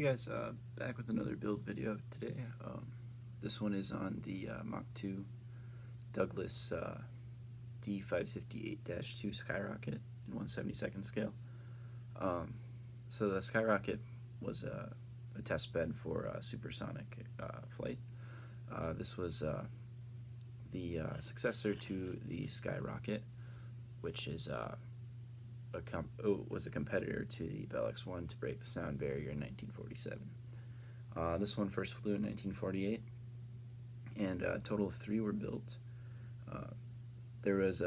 Guys, back with another build video today. This one is on the Mach 2 Douglas D-558-2 Skyrocket in 1/72nd scale. So the Skyrocket was a test bed for supersonic flight. This was the successor to the Skyrocket, which is was a competitor to the Bell X-1 to break the sound barrier in 1947. This one first flew in 1948, and a total of 3 were built. There was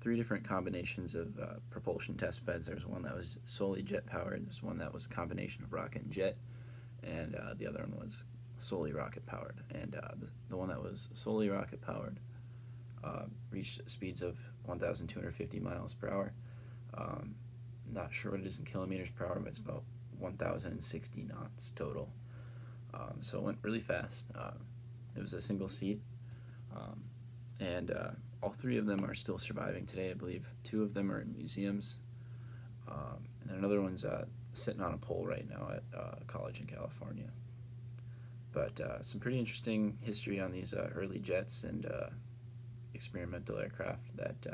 3 different combinations of propulsion test beds. There was one that was solely jet powered, there's one that was a combination of rocket and jet, and the other one was solely rocket powered. And the one that was solely rocket powered reached speeds of 1,250 miles per hour. Not sure what it is in kilometers per hour, but it's about 1,060 knots total. So it went really fast. It was a single seat, and all 3 of them are still surviving today. I believe 2 of them are in museums, and then another one's sitting on a pole right now at a college in California. But some pretty interesting history on these early jets and experimental aircraft that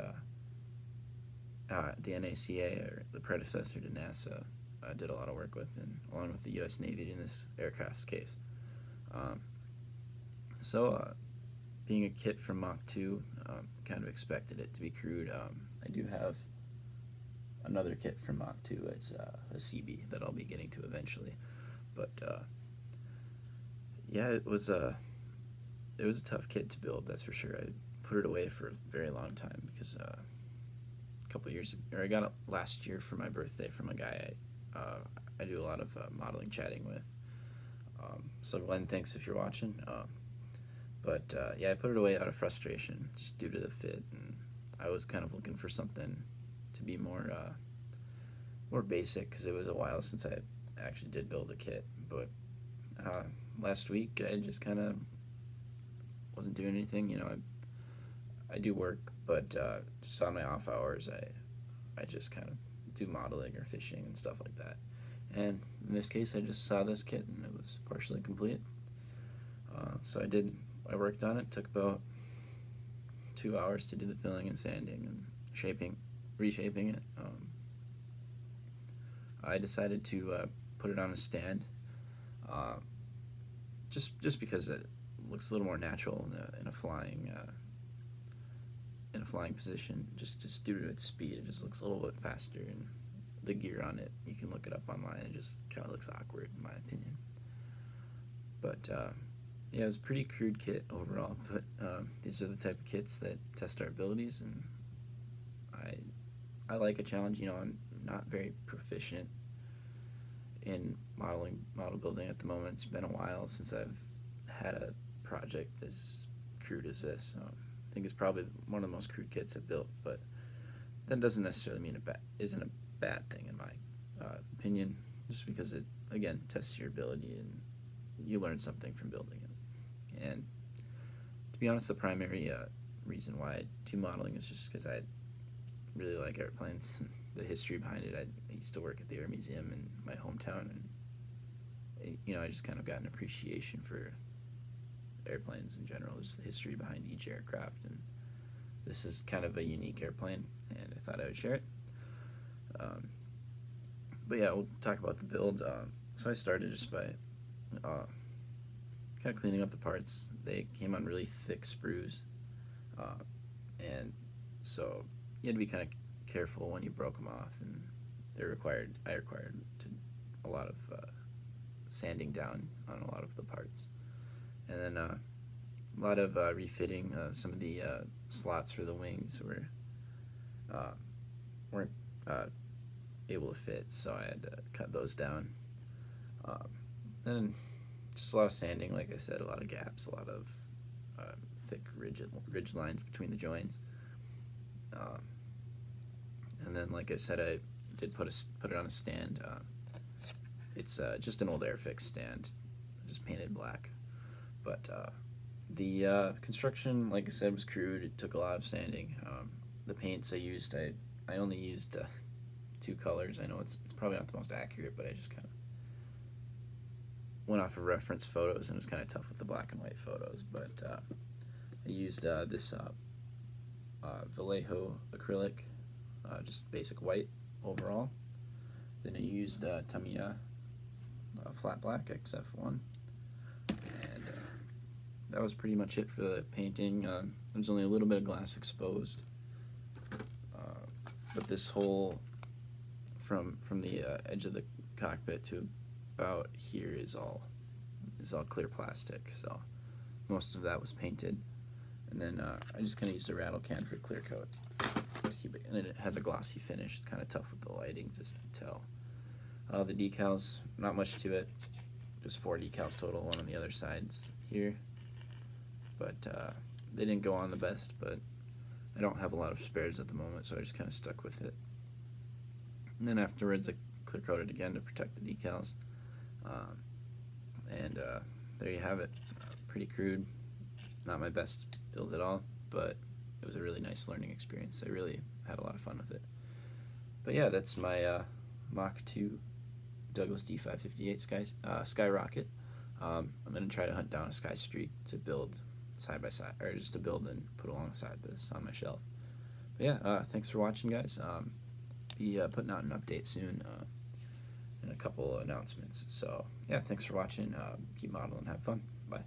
the NACA, or the predecessor to NASA, did a lot of work with, and along with the U.S. Navy in this aircraft's case. Being a kit from Mach 2, kind of expected it to be crude. I do have another kit from Mach 2. It's a CB that I'll be getting to eventually. But yeah, it was a tough kit to build, that's for sure. I put it away for a very long time because couple years, or I got it last year for my birthday from a guy I do a lot of modeling chatting with. So Glenn, thanks if you're watching. Yeah, I put it away out of frustration, just due to the fit, and I was kind of looking for something to be more basic, because it was a while since I actually did build a kit. But last week I just kind of wasn't doing anything. You know, I do work, but just on my off hours, I just kind of do modeling or fishing and stuff like that. And in this case, I just saw this kit and it was partially complete. So I worked on it. Took about 2 hours to do the filling and sanding and reshaping it. I decided to put it on a stand, just because it looks a little more natural in a flying position, just due to its speed. It just looks a little bit faster, and the gear on it, you can look it up online, it just kind of looks awkward in my opinion. But yeah, it was a pretty crude kit overall, but these are the type of kits that test our abilities, and I like a challenge. You know, I'm not very proficient in model building at the moment. It's been a while since I've had a project as crude as this. I think it's probably one of the most crude kits I've built, but that doesn't necessarily mean isn't a bad thing in my opinion, just because it, again, tests your ability and you learn something from building it. And to be honest, the primary reason why I do modeling is just because I really like airplanes and the history behind it. I used to work at the Air Museum in my hometown, and you know, I just kind of got an appreciation for airplanes in general, just the history behind each aircraft, and this is kind of a unique airplane, and I thought I would share it. But yeah, we'll talk about the build. So I started just by kind of cleaning up the parts. They came on really thick sprues, and so you had to be kind of careful when you broke them off, and I required a lot of sanding down on a lot of the parts. And then a lot of refitting. Some of the slots for the wings weren't able to fit, so I had to cut those down. Then just a lot of sanding, like I said, a lot of gaps, a lot of thick ridge lines between the joints. And then, like I said, I did put it on a stand. It's just an old Airfix stand, just painted black. But the construction, like I said, was crude. It took a lot of sanding. The paints I used, I only used 2 colors. I know it's probably not the most accurate, but I just kind of went off of reference photos, and it was kind of tough with the black and white photos, but I used this Vallejo acrylic, just basic white overall. Then I used Tamiya flat black XF1, and that was pretty much it for the painting. There's only a little bit of glass exposed, but this whole from the edge of the cockpit to about here is all clear plastic, so most of that was painted. And then I just kind of used a rattle can for clear coat to keep it, and it has a glossy finish. It's kind of tough with the lighting just to tell. The decals, not much to it, just 4 decals total, one on the other sides here, but they didn't go on the best, but I don't have a lot of spares at the moment, so I just kind of stuck with it. And then afterwards I clear coated again to protect the decals, and there you have it. Pretty crude, not my best build at all, but it was a really nice learning experience. I really had a lot of fun with it. But yeah, that's my Mach 2 Douglas D-558 Skyrocket. I'm going to try to hunt down a Sky Streak to build side by side, or just to build and put alongside this on my shelf. But yeah, thanks for watching, guys. Be putting out an update soon, and a couple announcements. So yeah, thanks for watching. Keep modeling, have fun. Bye.